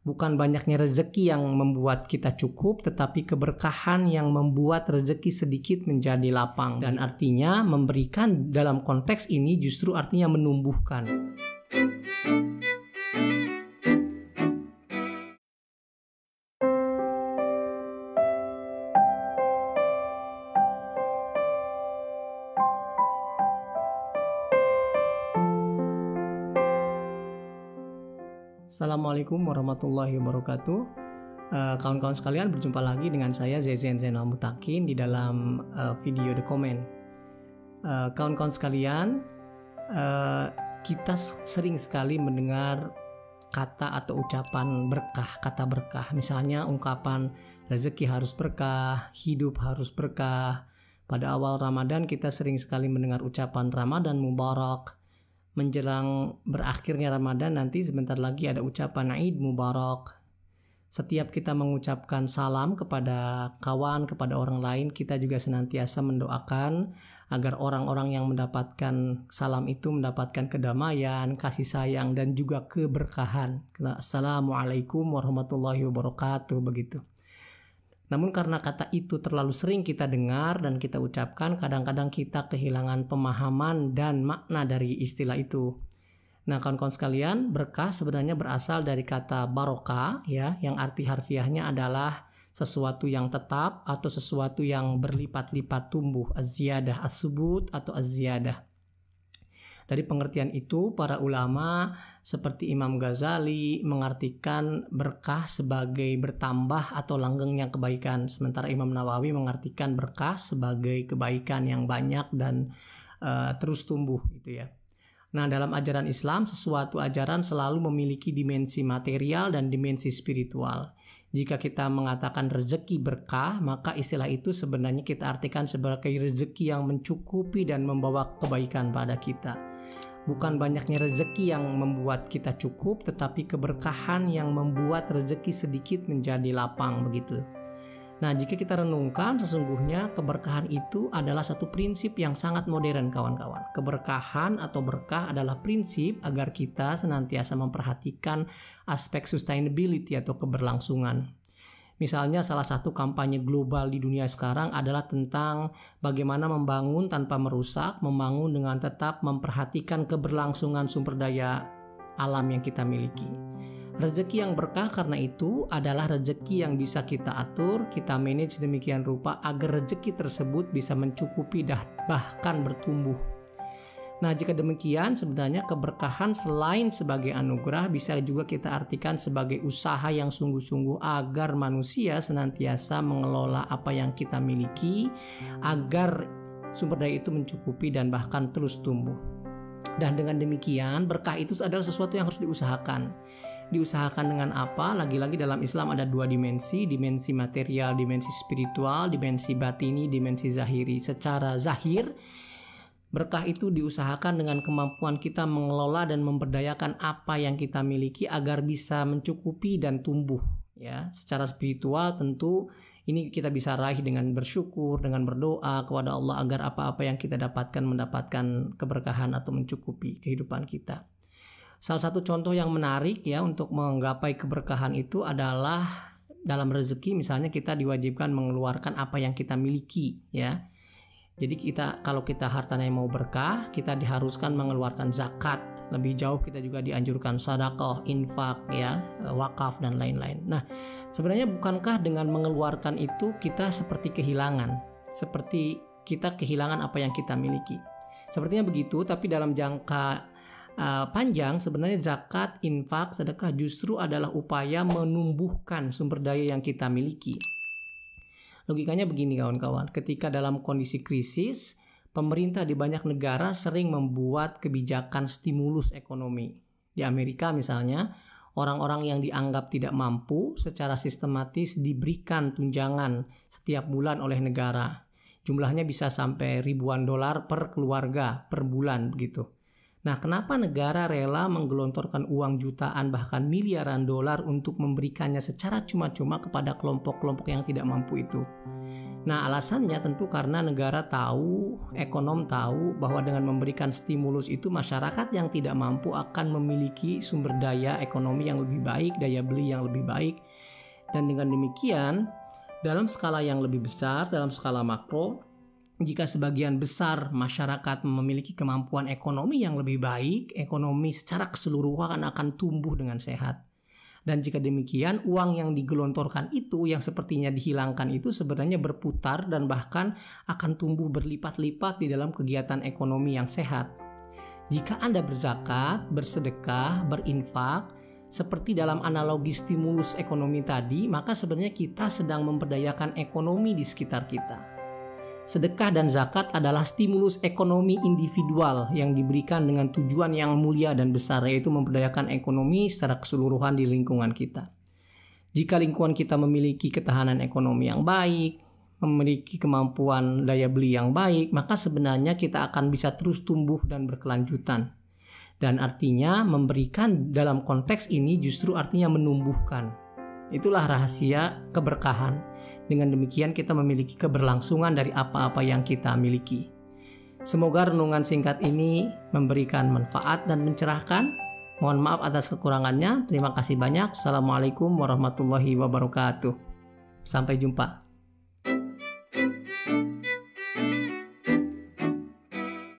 Bukan banyaknya rezeki yang membuat kita cukup, tetapi keberkahan yang membuat rezeki sedikit menjadi lapang. Dan artinya memberikan dalam konteks ini justru artinya menumbuhkan. Assalamualaikum warahmatullahi wabarakatuh. Kawan-kawan sekalian, berjumpa lagi dengan saya Zezen Zainal Mutakin di dalam video The Comment. Kawan-kawan sekalian, kita sering sekali mendengar kata atau ucapan berkah, kata berkah. Misalnya ungkapan rezeki harus berkah, hidup harus berkah. Pada awal Ramadan kita sering sekali mendengar ucapan Ramadan Mubarak. Menjelang berakhirnya Ramadan nanti sebentar lagi ada ucapan Eid Mubarak. Setiap kita mengucapkan salam kepada kawan, kepada orang lain, kita juga senantiasa mendoakan agar orang-orang yang mendapatkan salam itu mendapatkan kedamaian, kasih sayang, dan juga keberkahan. Assalamualaikum warahmatullahi wabarakatuh, begitu. Namun karena kata itu terlalu sering kita dengar dan kita ucapkan, kadang-kadang kita kehilangan pemahaman dan makna dari istilah itu. Nah, kawan-kawan sekalian, berkah sebenarnya berasal dari kata barokah, ya, yang arti harfiahnya adalah sesuatu yang tetap atau sesuatu yang berlipat-lipat tumbuh, az-ziyadah, as-subut atau az-ziyadah. Dari pengertian itu, para ulama seperti Imam Ghazali mengartikan berkah sebagai bertambah atau langgengnya kebaikan. Sementara Imam Nawawi mengartikan berkah sebagai kebaikan yang banyak dan terus tumbuh, gitu ya. Nah, dalam ajaran Islam, sesuatu ajaran selalu memiliki dimensi material dan dimensi spiritual. Jika kita mengatakan rezeki berkah, maka istilah itu sebenarnya kita artikan sebagai rezeki yang mencukupi dan membawa kebaikan pada kita. Bukan banyaknya rezeki yang membuat kita cukup, tetapi keberkahan yang membuat rezeki sedikit menjadi lapang, begitu. Nah, jika kita renungkan, sesungguhnya keberkahan itu adalah satu prinsip yang sangat modern, kawan-kawan. Keberkahan atau berkah adalah prinsip agar kita senantiasa memperhatikan aspek sustainability atau keberlangsungan. Misalnya salah satu kampanye global di dunia sekarang adalah tentang bagaimana membangun tanpa merusak, membangun dengan tetap memperhatikan keberlangsungan sumber daya alam yang kita miliki. Rezeki yang berkah karena itu adalah rezeki yang bisa kita atur, kita manage demikian rupa agar rezeki tersebut bisa mencukupi dan bahkan bertumbuh. Nah, jika demikian, sebenarnya keberkahan selain sebagai anugerah bisa juga kita artikan sebagai usaha yang sungguh-sungguh agar manusia senantiasa mengelola apa yang kita miliki agar sumber daya itu mencukupi dan bahkan terus tumbuh. Dan dengan demikian, berkah itu adalah sesuatu yang harus diusahakan. Diusahakan dengan apa? Lagi-lagi dalam Islam ada dua dimensi material, dimensi spiritual, dimensi batini, dimensi zahiri. Secara zahir, berkah itu diusahakan dengan kemampuan kita mengelola dan memberdayakan apa yang kita miliki agar bisa mencukupi dan tumbuh. Ya, secara spiritual tentu ini kita bisa raih dengan bersyukur, dengan berdoa kepada Allah agar apa-apa yang kita dapatkan mendapatkan keberkahan atau mencukupi kehidupan kita. Salah satu contoh yang menarik ya untuk menggapai keberkahan itu adalah dalam rezeki, misalnya kita diwajibkan mengeluarkan apa yang kita miliki, ya. Jadi kalau kita hartanya mau berkah, kita diharuskan mengeluarkan zakat. Lebih jauh kita juga dianjurkan sedekah, infak, ya, wakaf dan lain-lain. Nah, sebenarnya bukankah dengan mengeluarkan itu kita seperti kehilangan, seperti kita kehilangan apa yang kita miliki? Sepertinya begitu, tapi dalam jangka panjang sebenarnya zakat, infak, sedekah justru adalah upaya menumbuhkan sumber daya yang kita miliki. Logikanya begini, kawan-kawan, ketika dalam kondisi krisis, pemerintah di banyak negara sering membuat kebijakan stimulus ekonomi. Di Amerika misalnya, orang-orang yang dianggap tidak mampu secara sistematis diberikan tunjangan setiap bulan oleh negara. Jumlahnya bisa sampai ribuan dolar per keluarga per bulan, begitu. Nah, kenapa negara rela menggelontorkan uang jutaan bahkan miliaran dolar untuk memberikannya secara cuma-cuma kepada kelompok-kelompok yang tidak mampu itu? Nah, alasannya tentu karena negara tahu, ekonom tahu bahwa dengan memberikan stimulus itu masyarakat yang tidak mampu akan memiliki sumber daya ekonomi yang lebih baik, daya beli yang lebih baik. Dan dengan demikian, dalam skala yang lebih besar, dalam skala makro, jika sebagian besar masyarakat memiliki kemampuan ekonomi yang lebih baik, ekonomi secara keseluruhan akan tumbuh dengan sehat. Dan jika demikian, uang yang digelontorkan itu, yang sepertinya dihilangkan itu sebenarnya berputar dan bahkan akan tumbuh berlipat-lipat di dalam kegiatan ekonomi yang sehat. Jika Anda berzakat, bersedekah, berinfak, seperti dalam analogi stimulus ekonomi tadi, maka sebenarnya kita sedang memberdayakan ekonomi di sekitar kita. Sedekah dan zakat adalah stimulus ekonomi individual yang diberikan dengan tujuan yang mulia dan besar, yaitu memberdayakan ekonomi secara keseluruhan di lingkungan kita. Jika lingkungan kita memiliki ketahanan ekonomi yang baik, memiliki kemampuan daya beli yang baik, maka sebenarnya kita akan bisa terus tumbuh dan berkelanjutan. Dan artinya memberikan dalam konteks ini justru artinya menumbuhkan. Itulah rahasia keberkahan. Dengan demikian kita memiliki keberlangsungan dari apa-apa yang kita miliki. Semoga renungan singkat ini memberikan manfaat dan mencerahkan. Mohon maaf atas kekurangannya. Terima kasih banyak. Assalamualaikum warahmatullahi wabarakatuh. Sampai jumpa.